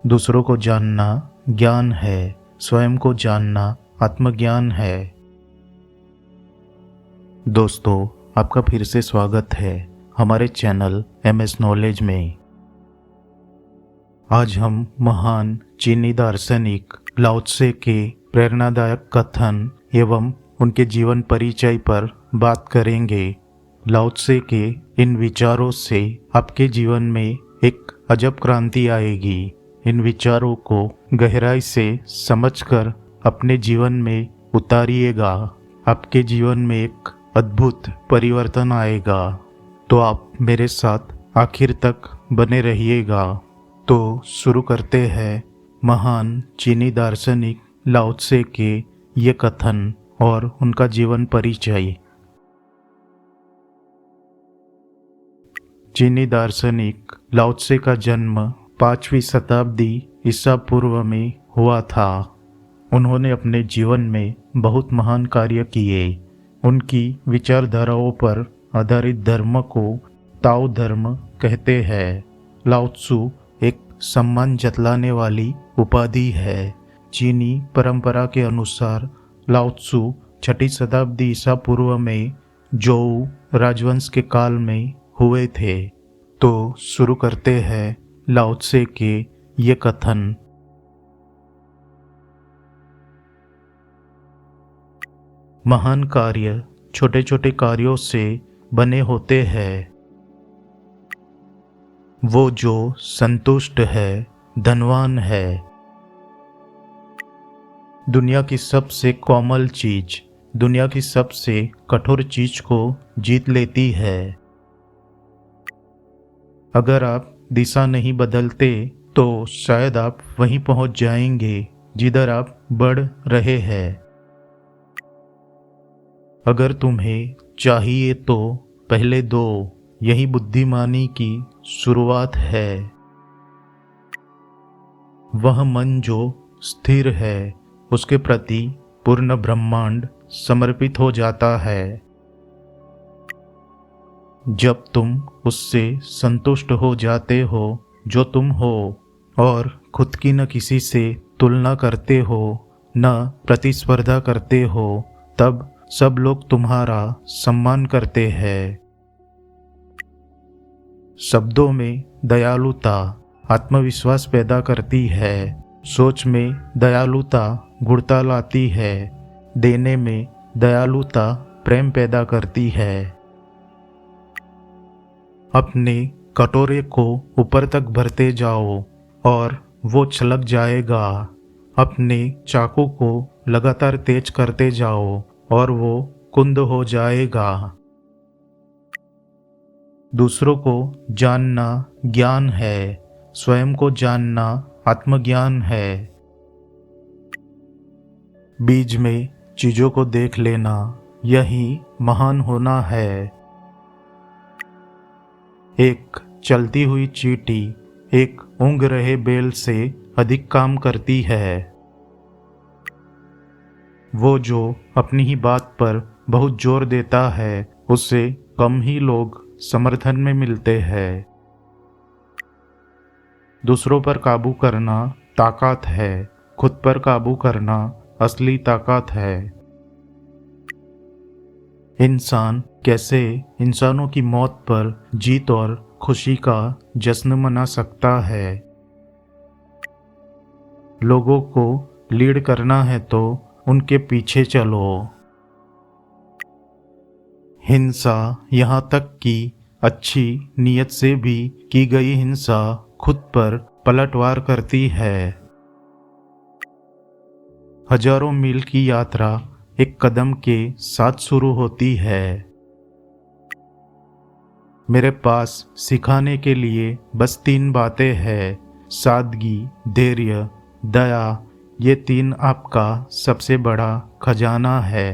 दूसरों को जानना ज्ञान है, स्वयं को जानना आत्मज्ञान है। दोस्तों, आपका फिर से स्वागत है हमारे चैनल MS नॉलेज में। आज हम महान चीनी दार्शनिक लाओ त्से के प्रेरणादायक कथन एवं उनके जीवन परिचय पर बात करेंगे। लाओ त्से के इन विचारों से आपके जीवन में एक अजब क्रांति आएगी। इन विचारों को गहराई से समझकर अपने जीवन में उतारिएगा। आपके जीवन में एक अद्भुत परिवर्तन आएगा। तो आप मेरे साथ आखिर तक बने रहिएगा। तो शुरू करते हैं महान चीनी दार्शनिक लाओ त्से के ये कथन और उनका जीवन परिचय। चीनी दार्शनिक लाओ त्से का जन्म 5वीं शताब्दी ईसा पूर्व में हुआ था। उन्होंने अपने जीवन में बहुत महान कार्य किए। उनकी विचारधाराओं पर आधारित धर्म को ताओ धर्म कहते हैं। लाओ त्सु एक सम्मान जतलाने वाली उपाधि है। चीनी परंपरा के अनुसार लाओ त्सु 6ठी शताब्दी ईसा पूर्व में जोऊ राजवंश के काल में हुए थे। तो शुरू करते हैं लाओ त्से के ये कथन। महान कार्य छोटे छोटे कार्यों से बने होते हैं। वो जो संतुष्ट है धनवान है। दुनिया की सबसे कोमल चीज दुनिया की सबसे कठोर चीज को जीत लेती है। अगर आप दिशा नहीं बदलते तो शायद आप वहीं पहुंच जाएंगे जिधर आप बढ़ रहे हैं। अगर तुम्हें चाहिए तो पहले दो, यही बुद्धिमानी की शुरुआत है। वह मन जो स्थिर है उसके प्रति पूर्ण ब्रह्मांड समर्पित हो जाता है। जब तुम उससे संतुष्ट हो जाते हो जो तुम हो और खुद की न किसी से तुलना करते हो न प्रतिस्पर्धा करते हो, तब सब लोग तुम्हारा सम्मान करते हैं। शब्दों में दयालुता आत्मविश्वास पैदा करती है। सोच में दयालुता गुणता लाती है। देने में दयालुता प्रेम पैदा करती है। अपने कटोरे को ऊपर तक भरते जाओ और वो छलक जाएगा। अपने चाकू को लगातार तेज करते जाओ और वो कुंद हो जाएगा। दूसरों को जानना ज्ञान है, स्वयं को जानना आत्मज्ञान है। बीज में चीजों को देख लेना, यही महान होना है। एक चलती हुई चींटी एक ऊँघ रहे बैल से अधिक काम करती है। वो जो अपनी ही बात पर बहुत जोर देता है उससे कम ही लोग समर्थन में मिलते हैं। दूसरों पर काबू करना ताकत है, खुद पर काबू करना असली ताकत है। इंसान कैसे इंसानों की मौत पर जीत और खुशी का जश्न मना सकता है। लोगों को लीड करना है तो उनके पीछे चलो। हिंसा, यहाँ तक कि अच्छी नीयत से भी की गई हिंसा खुद पर पलटवार करती है। हजारों मील की यात्रा एक कदम के साथ शुरू होती है। मेरे पास सिखाने के लिए बस 3 बातें हैं। सादगी, धैर्य, दया, ये 3 आपका सबसे बड़ा खजाना है।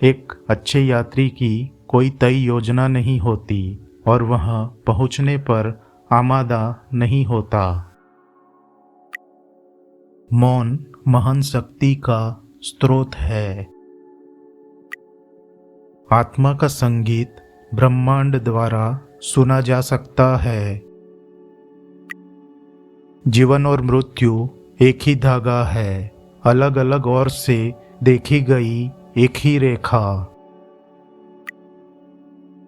एक अच्छे यात्री की कोई तय योजना नहीं होती और वह पहुंचने पर आमादा नहीं होता। मौन महान शक्ति का स्रोत है। आत्मा का संगीत ब्रह्मांड द्वारा सुना जा सकता है। जीवन और मृत्यु एक ही धागा है, अलग अलग ओर से देखी गई एक ही रेखा।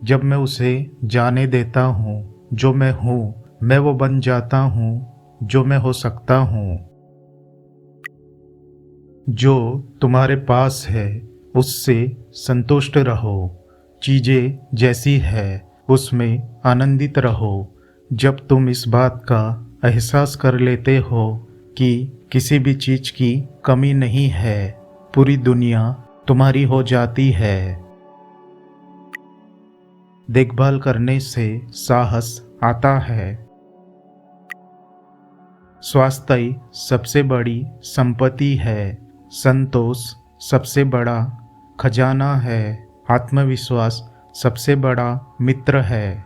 जब मैं उसे जाने देता हूँ जो मैं हूँ, मैं वो बन जाता हूँ जो मैं हो सकता हूँ। जो तुम्हारे पास है उससे संतुष्ट रहो, चीजें जैसी है उसमें आनंदित रहो। जब तुम इस बात का एहसास कर लेते हो कि किसी भी चीज की कमी नहीं है, पूरी दुनिया तुम्हारी हो जाती है। देखभाल करने से साहस आता है। स्वास्थ्य सबसे बड़ी संपत्ति है, संतोष सबसे बड़ा खजाना है, आत्मविश्वास सबसे बड़ा मित्र है।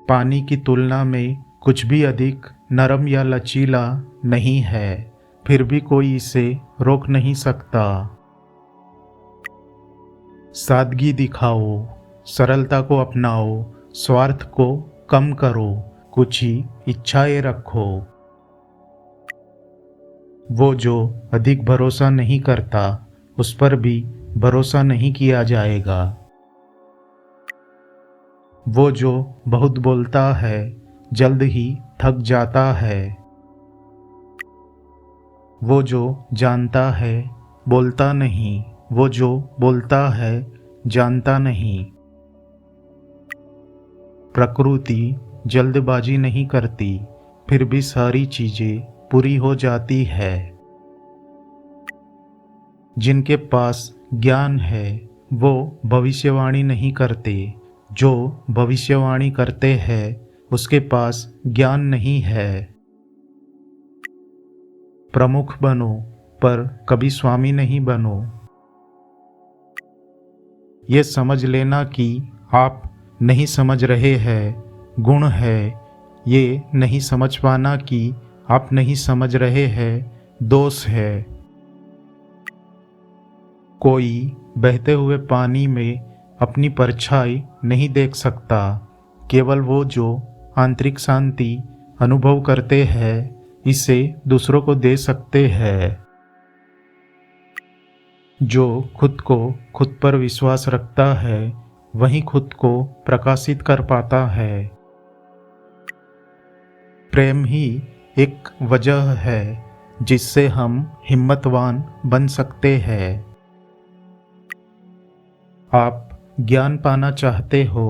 पानी की तुलना में कुछ भी अधिक नरम या लचीला नहीं है, फिर भी कोई इसे रोक नहीं सकता। सादगी दिखाओ, सरलता को अपनाओ, स्वार्थ को कम करो, कुछ ही इच्छाएं रखो। वो जो अधिक भरोसा नहीं करता उस पर भी भरोसा नहीं किया जाएगा। वो जो बहुत बोलता है जल्द ही थक जाता है। वो जो जानता है बोलता नहीं, वो जो बोलता है जानता नहीं। प्रकृति जल्दबाजी नहीं करती, फिर भी सारी चीजें पूरी हो जाती है। जिनके पास ज्ञान है वो भविष्यवाणी नहीं करते, जो भविष्यवाणी करते हैं उसके पास ज्ञान नहीं है। प्रमुख बनो पर कभी स्वामी नहीं बनो। ये समझ लेना कि आप नहीं समझ रहे हैं गुण है, ये नहीं समझ पाना कि आप नहीं समझ रहे हैं दोष है। कोई बहते हुए पानी में अपनी परछाई नहीं देख सकता, केवल वो जो आंतरिक शांति अनुभव करते हैं इसे दूसरों को दे सकते हैं। जो खुद को खुद पर विश्वास रखता है वही खुद को प्रकाशित कर पाता है। प्रेम ही एक वजह है जिससे हम हिम्मतवान बन सकते हैं। आप ज्ञान पाना चाहते हो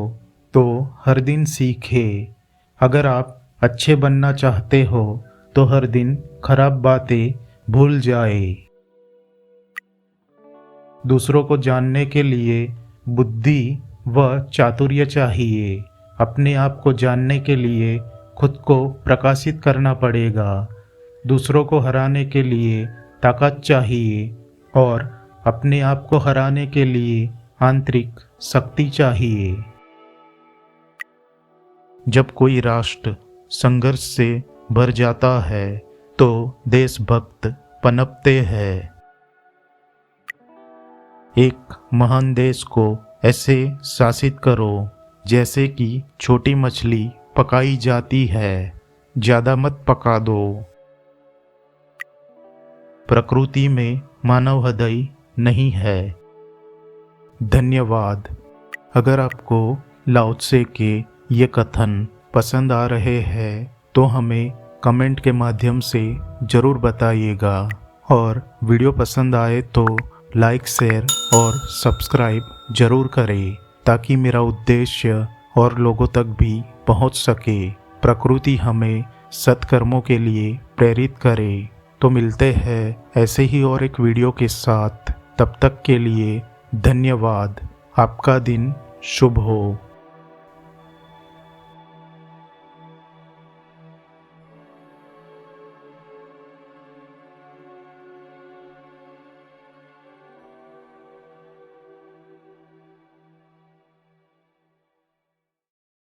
तो हर दिन सीखे। अगर आप अच्छे बनना चाहते हो तो हर दिन खराब बातें भूल जाए। दूसरों को जानने के लिए बुद्धि व चातुर्य चाहिए। अपने आप को जानने के लिए खुद को प्रकाशित करना पड़ेगा। दूसरों को हराने के लिए ताकत चाहिए और अपने आप को हराने के लिए आंतरिक शक्ति चाहिए। जब कोई राष्ट्र संघर्ष से भर जाता है तो देशभक्त पनपते हैं। एक महान देश को ऐसे शासित करो जैसे कि छोटी मछली पकाई जाती है, ज्यादा मत पका दो। प्रकृति में मानव हृदय नहीं है। धन्यवाद। अगर आपको लाओ त्से के ये कथन पसंद आ रहे हैं तो हमें कमेंट के माध्यम से ज़रूर बताइएगा और वीडियो पसंद आए तो लाइक, शेयर और सब्सक्राइब जरूर करें ताकि मेरा उद्देश्य और लोगों तक भी पहुंच सके। प्रकृति हमें सत्कर्मों के लिए प्रेरित करे। तो मिलते हैं ऐसे ही और एक वीडियो के साथ। तब तक के लिए धन्यवाद। आपका दिन शुभ हो।